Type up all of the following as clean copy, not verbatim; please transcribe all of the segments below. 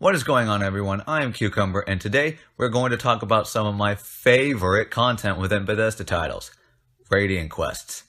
What is going on, everyone? I am Cucumber, and today we're going to talk about some of my favorite content within Bethesda titles, Radiant Quests.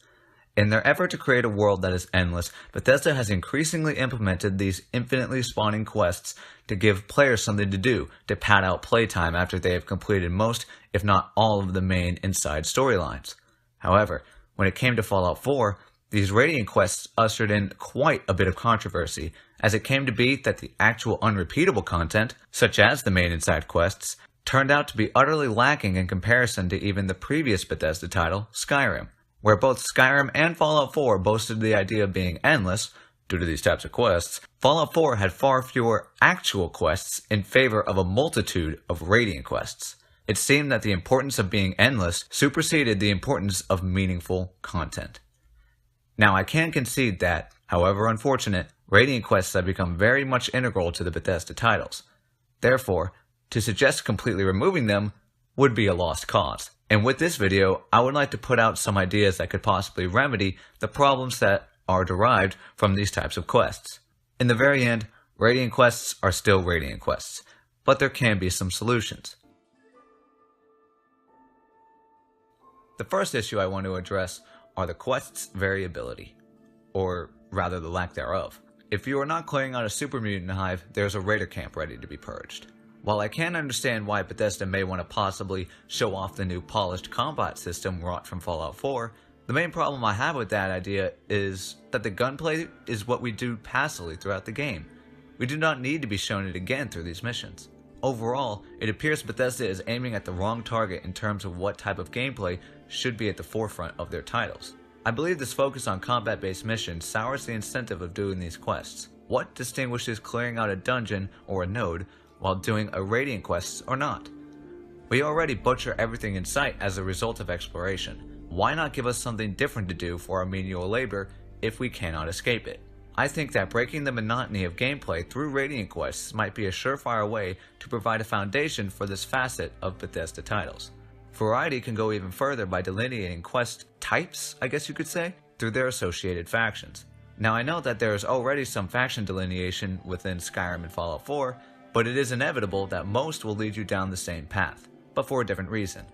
In their effort to create a world that is endless, Bethesda has increasingly implemented these infinitely spawning quests to give players something to do to pad out playtime after they have completed most, if not all, of the main inside storylines. However, when it came to Fallout 4, these Radiant Quests ushered in quite a bit of controversy, as it came to be that the actual unrepeatable content, such as the main and side quests, turned out to be utterly lacking in comparison to even the previous Bethesda title, Skyrim, where both Skyrim and Fallout 4 boasted the idea of being endless. Due to these types of quests, Fallout 4 had far fewer actual quests in favor of a multitude of Radiant Quests. It seemed that the importance of being endless superseded the importance of meaningful content. Now, I can concede that, however unfortunate, Radiant Quests have become very much integral to the Bethesda titles. Therefore, to suggest completely removing them would be a lost cause. And with this video, I would like to put out some ideas that could possibly remedy the problems that are derived from these types of quests. In the very end, Radiant Quests are still Radiant Quests, but there can be some solutions. The first issue I want to address are the quest's variability, or rather the lack thereof. If you are not clearing out a super mutant hive, there's a raider camp ready to be purged. While I can understand why Bethesda may want to possibly show off the new polished combat system wrought from Fallout 4, the main problem I have with that idea is that the gunplay is what we do passively throughout the game. We do not need to be shown it again through these missions. Overall, it appears Bethesda is aiming at the wrong target in terms of what type of gameplay should be at the forefront of their titles. I believe this focus on combat-based missions sours the incentive of doing these quests. What distinguishes clearing out a dungeon or a node while doing a Radiant Quest or not? We already butcher everything in sight as a result of exploration. Why not give us something different to do for our menial labor if we cannot escape it? I think that breaking the monotony of gameplay through Radiant Quests might be a surefire way to provide a foundation for this facet of Bethesda titles. Variety can go even further by delineating quest types, I guess you could say, through their associated factions. Now, I know that there is already some faction delineation within Skyrim and Fallout 4, but it is inevitable that most will lead you down the same path, but for a different reason.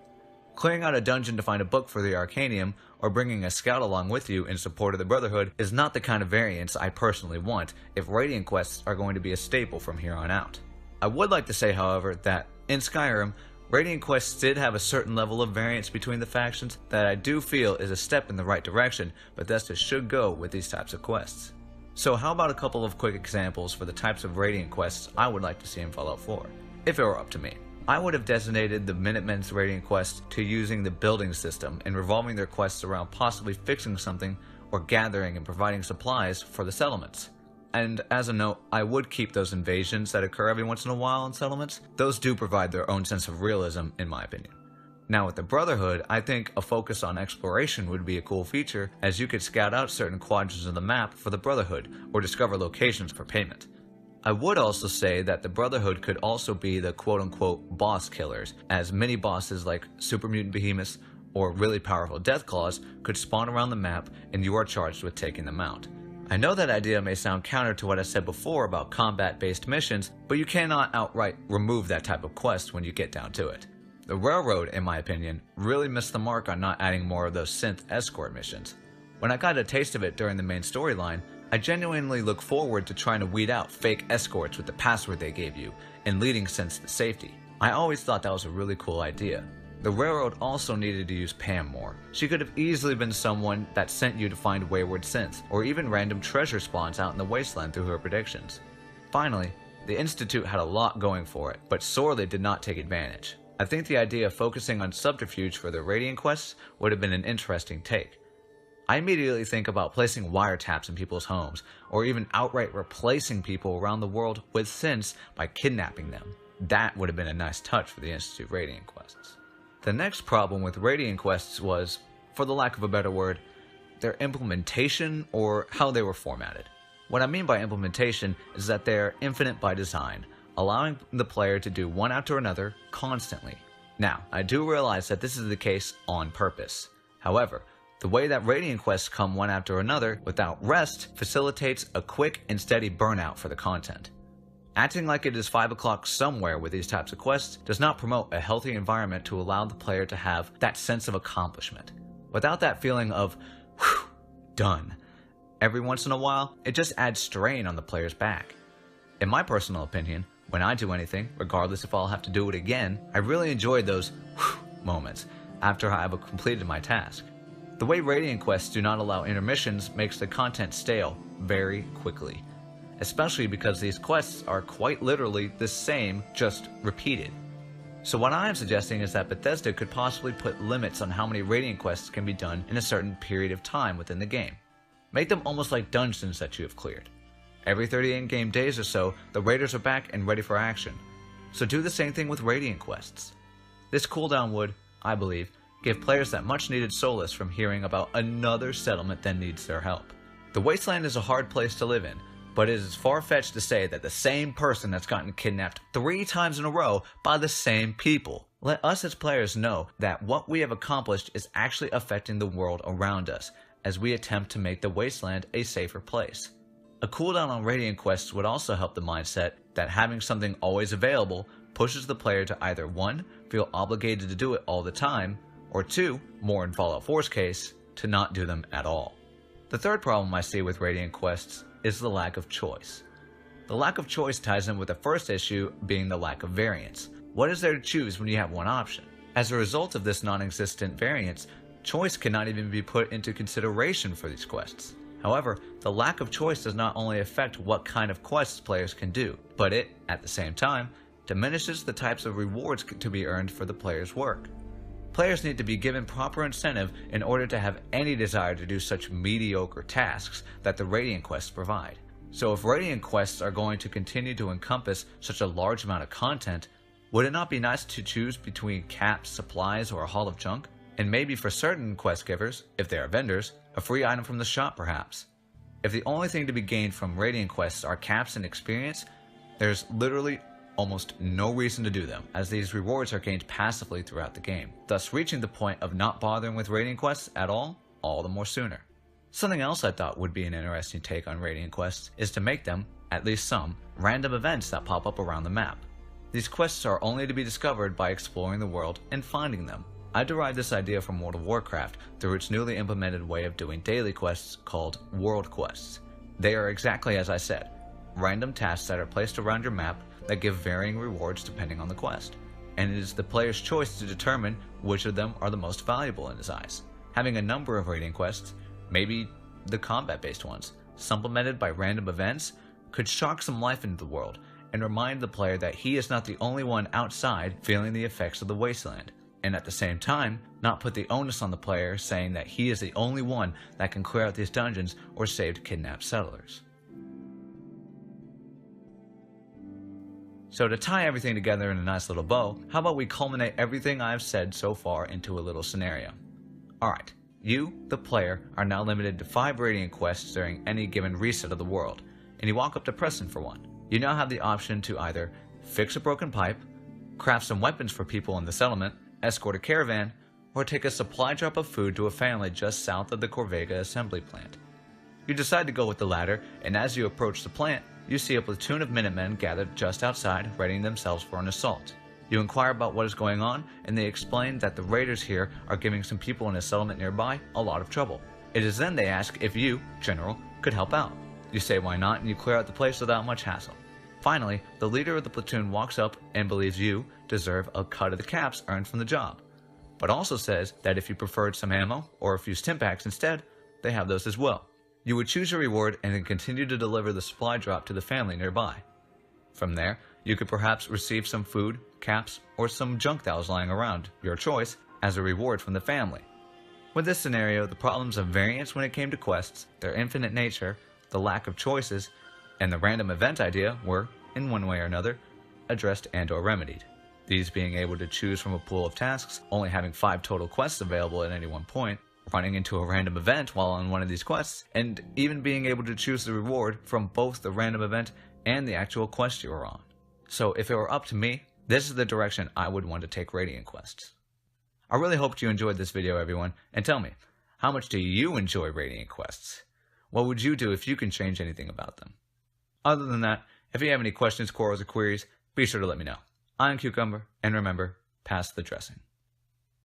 Clearing out a dungeon to find a book for the Arcanium, or bringing a scout along with you in support of the Brotherhood is not the kind of variance I personally want if Radiant Quests are going to be a staple from here on out. I would like to say, however, that in Skyrim, Radiant Quests did have a certain level of variance between the factions that I do feel is a step in the right direction Bethesda should go with these types of quests. So how about a couple of quick examples for the types of Radiant Quests I would like to see in Fallout 4, if it were up to me. I would have designated the Minutemen's Radiant Quest to using the building system and revolving their quests around possibly fixing something or gathering and providing supplies for the settlements. And as a note, I would keep those invasions that occur every once in a while in settlements. Those do provide their own sense of realism, in my opinion. Now with the Brotherhood, I think a focus on exploration would be a cool feature, as you could scout out certain quadrants of the map for the Brotherhood, or discover locations for payment. I would also say that the Brotherhood could also be the quote-unquote boss killers, as mini bosses like super mutant behemoths or really powerful deathclaws could spawn around the map and you are charged with taking them out. I know that idea may sound counter to what I said before about combat-based missions, but you cannot outright remove that type of quest when you get down to it. The Railroad, in my opinion, really missed the mark on not adding more of those synth escort missions. When I got a taste of it during the main storyline, I genuinely look forward to trying to weed out fake escorts with the password they gave you and leading synths to safety. I always thought that was a really cool idea. The Railroad also needed to use Pam more. She could have easily been someone that sent you to find wayward synths, or even random treasure spawns out in the wasteland through her predictions. Finally, the Institute had a lot going for it, but sorely did not take advantage. I think the idea of focusing on subterfuge for the Radiant Quests would have been an interesting take. I immediately think about placing wiretaps in people's homes, or even outright replacing people around the world with synths by kidnapping them. That would have been a nice touch for the Institute Radiant Quests. The next problem with Radiant Quests was, for the lack of a better word, their implementation or how they were formatted. What I mean by implementation is that they're infinite by design, allowing the player to do one after another constantly. Now, I do realize that this is the case on purpose. However, the way that Radiant Quests come one after another without rest facilitates a quick and steady burnout for the content. Acting like it is 5 o'clock somewhere with these types of quests does not promote a healthy environment to allow the player to have that sense of accomplishment. Without that feeling of, whew, done, every once in a while, it just adds strain on the player's back. In my personal opinion, when I do anything, regardless if I'll have to do it again, I really enjoy those whew moments after I have completed my task. The way Radiant quests do not allow intermissions makes the content stale very quickly, especially because these quests are quite literally the same, just repeated. So what I am suggesting is that Bethesda could possibly put limits on how many Radiant quests can be done in a certain period of time within the game. Make them almost like dungeons that you have cleared. Every 30 in-game days or so, the raiders are back and ready for action. So do the same thing with Radiant quests. This cooldown would, I believe, give players that much needed solace from hearing about another settlement that needs their help. The Wasteland is a hard place to live in, but it is far-fetched to say that the same person has gotten kidnapped 3 times in a row by the same people. Let us as players know that what we have accomplished is actually affecting the world around us, as we attempt to make the Wasteland a safer place. A cooldown on Radiant quests would also help the mindset that having something always available pushes the player to either 1. Feel obligated to do it all the time, or 2, more in Fallout 4's case, to not do them at all. The third problem I see with Radiant quests is the lack of choice. The lack of choice ties in with the first issue being the lack of variance. What is there to choose when you have one option? As a result of this non-existent variance, choice cannot even be put into consideration for these quests. However, the lack of choice does not only affect what kind of quests players can do, but it, at the same time, diminishes the types of rewards to be earned for the player's work. Players need to be given proper incentive in order to have any desire to do such mediocre tasks that the Radiant quests provide. So if Radiant quests are going to continue to encompass such a large amount of content, would it not be nice to choose between caps, supplies, or a haul of junk? And maybe for certain quest givers, if they are vendors, a free item from the shop perhaps. If the only thing to be gained from Radiant quests are caps and experience, there's literally almost no reason to do them, as these rewards are gained passively throughout the game, thus reaching the point of not bothering with Radiant quests at all the more sooner. Something else I thought would be an interesting take on Radiant quests is to make them, at least some, random events that pop up around the map. These quests are only to be discovered by exploring the world and finding them. I derived this idea from World of Warcraft through its newly implemented way of doing daily quests called world quests. They are exactly as I said, random tasks that are placed around your map that give varying rewards depending on the quest, and it is the player's choice to determine which of them are the most valuable in his eyes. Having a number of Radiant quests, maybe the combat-based ones, supplemented by random events, could shock some life into the world and remind the player that he is not the only one outside feeling the effects of the Wasteland, and at the same time, not put the onus on the player saying that he is the only one that can clear out these dungeons or save kidnapped settlers. So to tie everything together in a nice little bow, how about we culminate everything I've said so far into a little scenario. Alright, you, the player, are now limited to 5 Radiant quests during any given reset of the world, and you walk up to Preston for one. You now have the option to either fix a broken pipe, craft some weapons for people in the settlement, escort a caravan, or take a supply drop of food to a family just south of the Corvega assembly plant. You decide to go with the latter, and as you approach the plant, you see a platoon of Minutemen gathered just outside, readying themselves for an assault. You inquire about what is going on, and they explain that the raiders here are giving some people in a settlement nearby a lot of trouble. It is then they ask if you, General, could help out. You say why not, and you clear out the place without much hassle. Finally, the leader of the platoon walks up and believes you deserve a cut of the caps earned from the job, but also says that if you preferred some ammo or a few stimpaks instead, they have those as well. You would choose your reward and then continue to deliver the supply drop to the family nearby. From there, you could perhaps receive some food, caps, or some junk that was lying around, your choice, as a reward from the family. With this scenario, the problems of variance when it came to quests, their infinite nature, the lack of choices, and the random event idea were, in one way or another, addressed and or remedied. These being able to choose from a pool of tasks, only having 5 total quests available at any one point, running into a random event while on one of these quests, and even being able to choose the reward from both the random event and the actual quest you were on. So if it were up to me, this is the direction I would want to take Radiant quests. I really hoped you enjoyed this video, everyone, and tell me, how much do you enjoy Radiant quests? What would you do if you can change anything about them? Other than that, If you have any questions, quarrels, or queries, be sure to let me know. I'm Cucumber, and remember, pass the dressing.